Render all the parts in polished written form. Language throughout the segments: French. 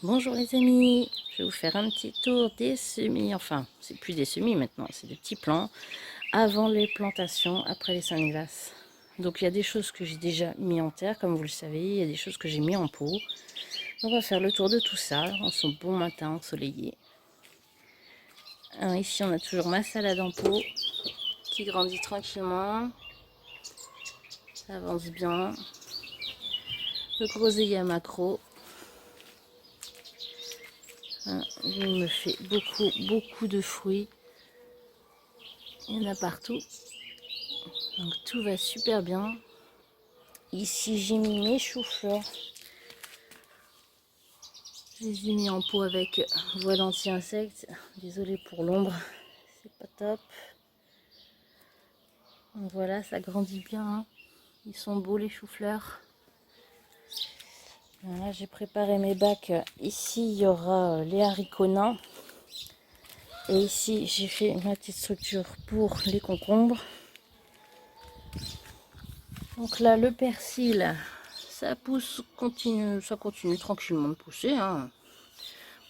Bonjour les amis, je vais vous faire un petit tour des semis, enfin c'est plus des semis maintenant, c'est des petits plants avant les plantations, après les semis de glace. Donc il y a des choses que j'ai déjà mis en terre, comme vous le savez, il y a des choses que j'ai mis en pot. On va faire le tour de tout ça en ce bon matin ensoleillé. Alors, ici on a toujours ma salade en pot qui grandit tranquillement, ça avance bien. Le groseillier macro. Il me fait beaucoup de fruits. Il y en a partout. Donc tout va super bien. Ici j'ai mis mes choux-fleurs. Je les ai mis en pot avec voile anti-insectes. Désolée pour l'ombre, c'est pas top. Donc voilà, ça grandit bien. Hein. Ils sont beaux les choux-fleurs. Voilà, j'ai préparé mes bacs. Ici il y aura les haricots nains. Et ici j'ai fait ma petite structure pour les concombres. Donc là le persil, ça pousse, ça continue tranquillement de pousser. Hein.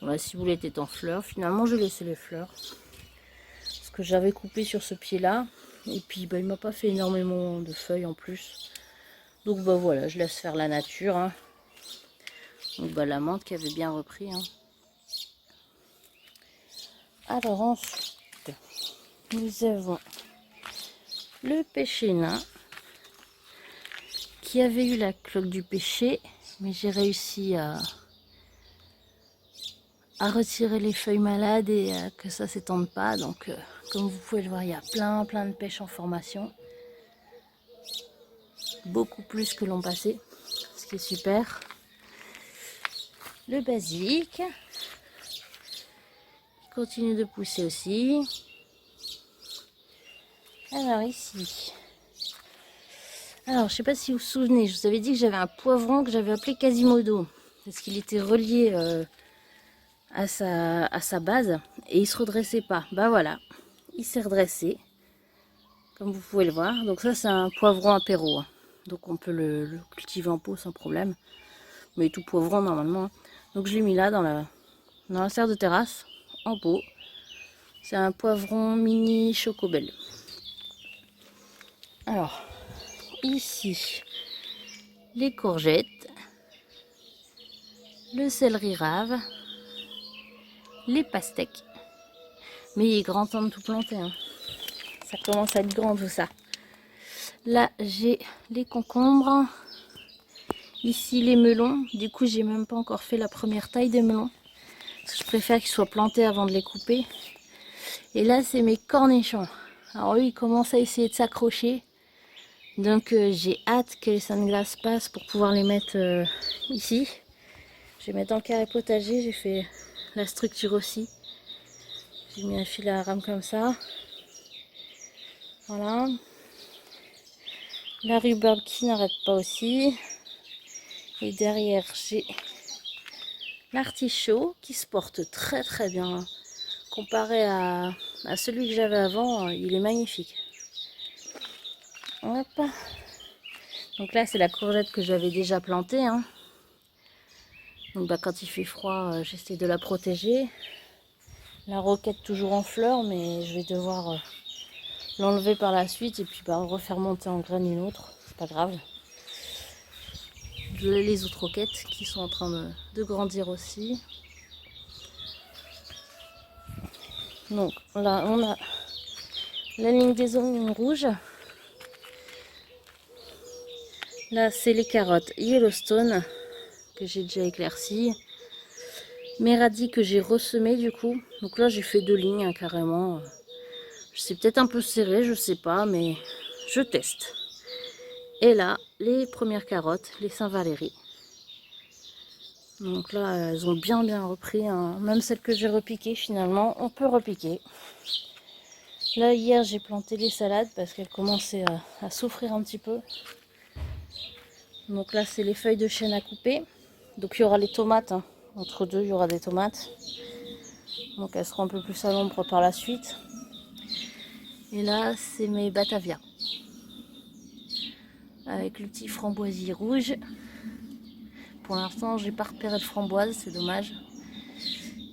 La ciboulette est en fleurs. Finalement je laissé les fleurs. Parce que j'avais coupé sur ce pied là. Et puis bah, il m'a pas fait énormément de feuilles en plus. Donc bah voilà, je laisse faire la nature. Hein. Donc bah la menthe qui avait bien repris. Hein. Alors ensuite, nous avons le pêcher nain. Qui avait eu la cloque du pêcher. Mais j'ai réussi à retirer les feuilles malades et que ça s'étende pas. Donc comme vous pouvez le voir, il y a plein de pêches en formation. Beaucoup plus que l'an passé, ce qui est super. Le basilic continue de pousser aussi. Alors ici, alors je sais pas si vous vous souvenez, je vous avais dit que j'avais un poivron que j'avais appelé Quasimodo parce qu'il était relié à sa base et il se redressait pas. Bah voilà, il s'est redressé comme vous pouvez le voir. Donc ça c'est un poivron apéro, hein. Donc on peut le cultiver en pot sans problème, mais tout poivron normalement. Hein. Donc je l'ai mis là dans la serre de terrasse en pot. C'est un poivron mini chocobel. Alors, ici, les courgettes, le céleri rave, les pastèques. Mais il est grand temps de tout planter. Hein. Ça commence à être grand tout ça. Là, j'ai les concombres. Ici, les melons. Du coup, j'ai même pas encore fait la première taille des melons. Parce que je préfère qu'ils soient plantés avant de les couper. Et là, c'est mes cornichons. Alors eux, ils commencent à essayer de s'accrocher. Donc j'ai hâte que les sunglasses passent pour pouvoir les mettre ici. Je vais mettre dans le carré potager, j'ai fait la structure aussi. J'ai mis un fil à rame comme ça. Voilà. La rhubarbe qui n'arrête pas aussi. Et derrière j'ai l'artichaut qui se porte très bien. Comparé à celui que j'avais avant, il est magnifique. Hop. Donc là c'est la courgette que j'avais déjà plantée. Hein. Donc bah, quand il fait froid, j'essaie de la protéger. La roquette toujours en fleurs, mais je vais devoir l'enlever par la suite et puis bah, refaire monter en graine une autre. C'est pas grave. Les autres roquettes qui sont en train de grandir aussi. Donc là, on a la ligne des oignons rouges. Là, c'est les carottes Yellowstone que j'ai déjà éclaircies. Mes radis que j'ai ressemés du coup. Donc là, j'ai fait 2 lignes hein, carrément. C'est peut-être un peu serré, je sais pas, mais je teste. Et là, les premières carottes, les Saint-Valéry. Donc là, elles ont bien repris. Hein. Même celles que j'ai repiquées, finalement, on peut repiquer. Là, hier, j'ai planté les salades parce qu'elles commençaient à souffrir un petit peu. Donc là, c'est les feuilles de chêne à couper. Donc il y aura les tomates. Hein. Entre deux, il y aura des tomates. Donc elles seront un peu plus à l'ombre par la suite. Et là, c'est mes Batavia. Avec le petit framboisier rouge. pour l'instant, j'ai pas repéré de framboise, c'est dommage.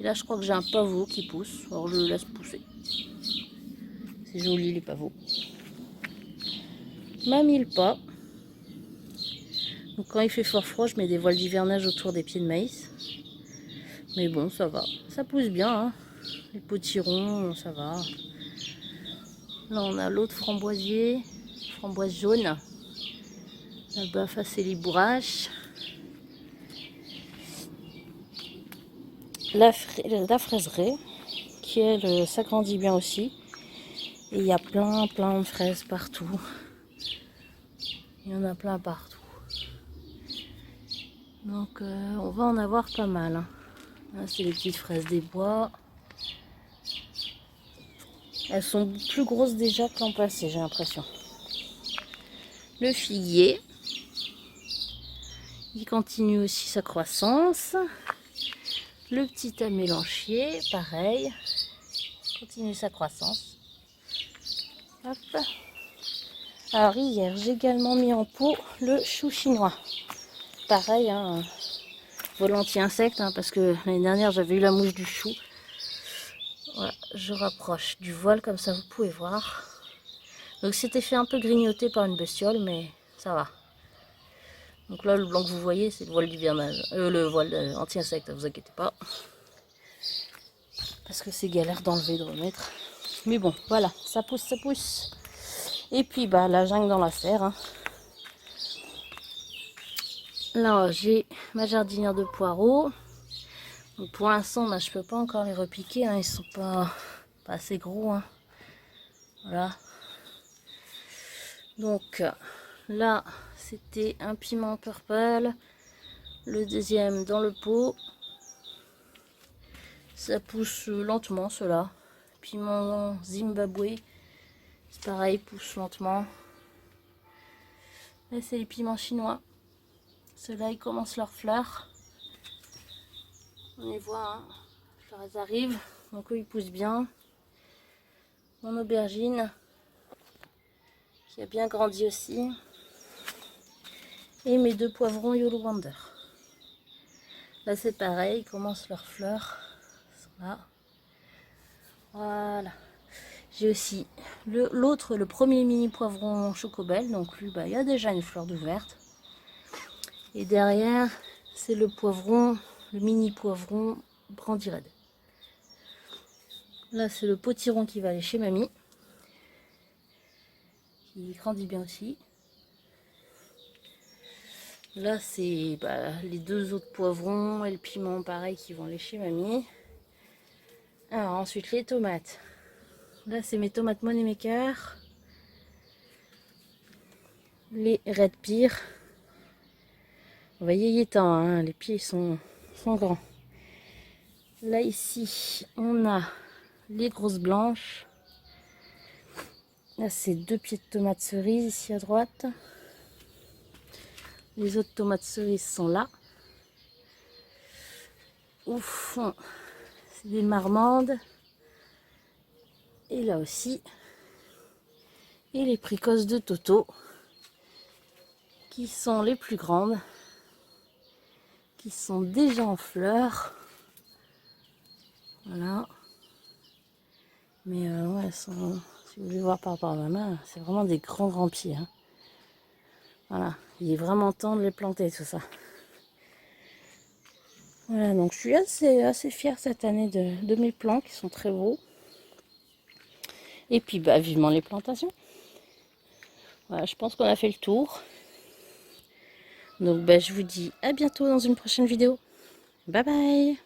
Et là, je crois que j'ai un pavot qui pousse. Alors, je le laisse pousser. C'est joli, les pavots. M'a mis le pas. Donc, quand il fait fort froid, je mets des voiles d'hivernage autour des pieds de maïs. Mais bon, ça va. Ça pousse bien, hein. Les potirons, ça va. Là, on a l'autre framboisier. Framboise jaune. Là-bas, c'est les bourraches. La fraiseraie, qui elle s'agrandit bien aussi. Et il y a plein de fraises partout. Il y en a plein partout. Donc on va en avoir pas mal. Hein. Là, c'est les petites fraises des bois. Elles sont plus grosses déjà que l'an passé, j'ai l'impression. Le figuier. Il continue aussi sa croissance. Le petit amélanchier, pareil. Continue sa croissance. Hop. Alors hier, j'ai également mis en pot le chou chinois. Pareil, hein, vol anti-insecte, hein, parce que l'année dernière, j'avais eu la mouche du chou. Voilà, je rapproche du voile, comme ça vous pouvez voir. Donc c'était fait un peu grignoter par une bestiole, mais ça va. Donc là, le blanc que vous voyez, c'est le voile d'hivernage. Le voile anti-insecte, ne vous inquiétez pas. Parce que c'est galère d'enlever, de remettre. Mais bon, voilà, ça pousse, ça pousse. Et puis, bah, la jungle dans la serre. Hein. Là, j'ai ma jardinière de poireaux. Donc, pour l'instant, bah, je peux pas encore les repiquer. Hein. Ils sont pas assez gros. Hein. Voilà. Donc, là, c'était un piment purple. Le deuxième dans le pot. Ça pousse lentement, ceux-là. Piment Zimbabwe. C'est pareil, pousse lentement. Là, c'est les piments chinois. Ceux-là, ils commencent leurs fleurs. On les voit, hein. Les fleurs, elles arrivent. Donc, eux, ils poussent bien. Mon aubergine, qui a bien grandi aussi. Et mes 2 poivrons Yellow Wonder. Là, c'est pareil, ils commencent leurs fleurs. Ils sont là. Voilà. J'ai aussi l'autre, le premier mini poivron Chocobel. Donc, lui, bah, il y a déjà une fleur d'ouverte. Et derrière, c'est le poivron, le mini poivron Brandy Red. Là, c'est le potiron qui va aller chez mamie. Qui grandit bien aussi. Là, c'est les 2 autres poivrons et le piment, pareil, qui vont aller chez mamie. Alors, ensuite, les tomates. Là, c'est mes tomates Moneymaker. Les Red Pear. Vous voyez, il est temps, hein, les pieds sont grands. Là, ici, on a les grosses blanches. Là, c'est 2 pieds de tomates cerises ici à droite. Les autres tomates cerises sont là. Au fond, c'est des marmandes. Et là aussi. Et les précoces de Toto. Qui sont les plus grandes. Qui sont déjà en fleurs. Voilà. Mais ouais, elles sont, si vous voulez voir par rapport à ma main, c'est vraiment des grands pieds. Hein. Voilà, il est vraiment temps de les planter, tout ça. Voilà, donc je suis assez fière cette année de mes plants qui sont très beaux. Et puis, bah, vivement les plantations. Voilà, je pense qu'on a fait le tour. Donc, bah, je vous dis à bientôt dans une prochaine vidéo. Bye bye!